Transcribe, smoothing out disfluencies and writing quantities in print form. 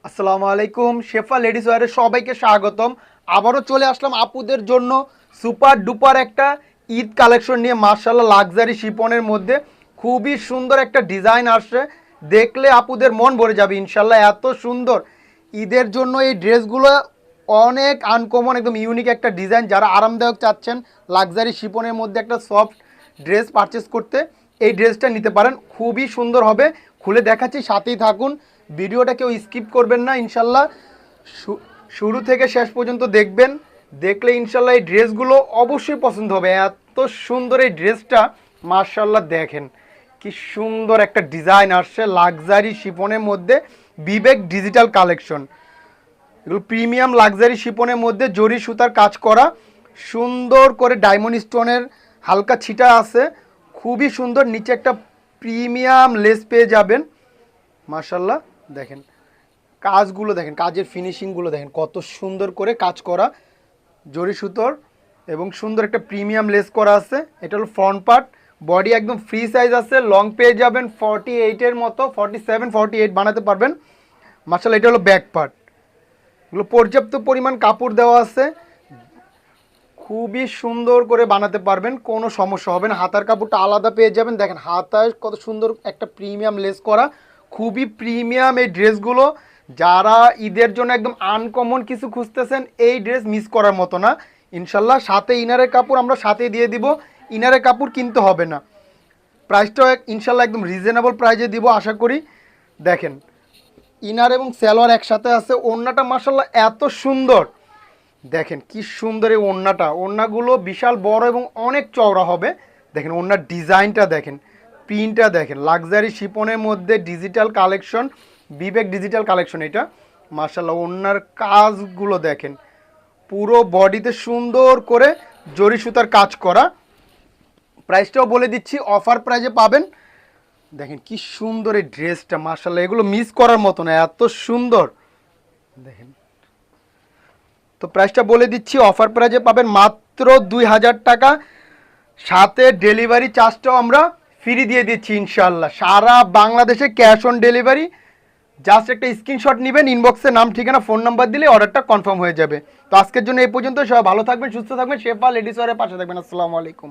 আসসালামু আলাইকুম, শেফা লেডিস ওয়্যারে সবাইকে স্বাগতম। আবারও চলে আসলাম আপুদের জন্য সুপার ডুপার একটা ঈদ কালেকশন নিয়ে। মার্শাল্লাহ, লাক্সারি শিপনের মধ্যে খুবই সুন্দর একটা ডিজাইন আসছে, দেখলে আপুদের মন ভরে যাবে ইনশাল্লাহ। এত সুন্দর ঈদের জন্য এই ড্রেসগুলো অনেক আনকমন, একদম ইউনিক একটা ডিজাইন। যারা আরামদায়ক চাচ্ছেন লাক্সারি শিপনের মধ্যে একটা সফট ড্রেস পারচেস করতে, এই ড্রেসটা নিতে পারেন, খুবই সুন্দর হবে। খুলে দেখাচ্ছি, সাথেই থাকুন, ভিডিওটা কেউ স্কিপ করবেন না ইনশাল্লাহ। শুরু থেকে শেষ পর্যন্ত দেখবেন, দেখলে ইনশাল্লাহ এই ড্রেসগুলো অবশ্যই পছন্দ হবে। এত সুন্দর এই ড্রেসটা, মার্শাল্লাহ দেখেন কি সুন্দর একটা ডিজাইন আসছে লাক্সারি শিপনের মধ্যে। বিবেক ডিজিটাল কালেকশন, এগুলো প্রিমিয়াম লাক্সারি শিপনের মধ্যে জরি সুতার কাজ করা, সুন্দর করে ডায়মন্ড স্টোনের হালকা ছিটা আছে, খুবই সুন্দর। নিচে একটা প্রিমিয়াম লেস পেয়ে যাবেন। মাশাল্লাহ দেখেন কাজগুলো, দেখেন কাজের ফিনিশিংগুলো দেখেন, কত সুন্দর করে কাজ করা জরি সুতোর, এবং সুন্দর একটা প্রিমিয়াম লেস করা আছে। এটা হলো ফ্রন্ট পার্ট। বডি একদম ফ্রি সাইজ আছে, লং পেয়ে যাবেন 48-এর মতো, 47-48 বানাতে পারবেন। মাশাল্লাহ, এটা হলো ব্যাক পার্ট। এগুলো পর্যাপ্ত পরিমাণ কাপড় দেওয়া আছে, খুবই সুন্দর করে বানাতে পারবেন, কোনো সমস্যা হবে না। হাতার কাপড়টা আলাদা পেয়ে যাবেন, দেখেন হাতায় কত সুন্দর একটা প্রিমিয়াম লেস করা, খুবই প্রিমিয়াম এই ড্রেসগুলো। যারা ঈদের জন্য একদম আনকমন কিছু খুঁজতেছেন, এই ড্রেস মিস করার মতো না ইনশাল্লাহ। সাথে ইনারের কাপড় আমরা সাথে দিয়ে দিব, ইনারের কাপড় কিনতে হবে না। প্রাইসটাও ইনশাল্লাহ একদম রিজনেবল প্রাইসে দিব আশা করি। দেখেন ইনার এবং সালোয়ার একসাথে আছে। ওড়নাটা মাশাল্লাহ এত সুন্দর, দেখেন কি সুন্দর এই ওড়নাটা। ওড়নাগুলো বিশাল বড় এবং অনেক চওড়া হবে। দেখেন ওড়নার ডিজাইনটা দেখেন, প্রিন্টটা দেখেন, লাক্সারি শিপনের মধ্যে ডিজিটাল কালেকশন, বিবেক ডিজিটাল কালেকশন এটা। মাশাল্লাহ ওড়নার কাজগুলো দেখেন, পুরো বডিতে সুন্দর করে জরি সুতার কাজ করা। প্রাইসটাও বলে দিচ্ছি, অফার প্রাইজে পাবেন। দেখেন কি সুন্দর এই ড্রেসটা, মাশাল্লাহ এগুলো মিস করার মতো না, এত সুন্দর দেখেন। তো প্রাইসটা বলে দিচ্ছি, অফার প্রাইজে পাবেন মাত্র 2000 টাকা, সাথে ডেলিভারি চার্জটাও আমরা ফ্রি দিয়ে দিচ্ছি ইনশাল্লাহ। সারা বাংলাদেশে ক্যাশ অন ডেলিভারি। জাস্ট একটা স্ক্রিনশট নেবেন, ইনবক্সে নাম ঠিকানা ফোন নাম্বার দিলে অর্ডারটা কনফার্ম হয়ে যাবে। তো আজকের জন্য এই পর্যন্ত। সবাই ভালো থাকবেন, সুস্থ থাকবেন, শেফা লেডিস ওয়্যারের পাশে থাকবেন। আসসালামু আলাইকুম।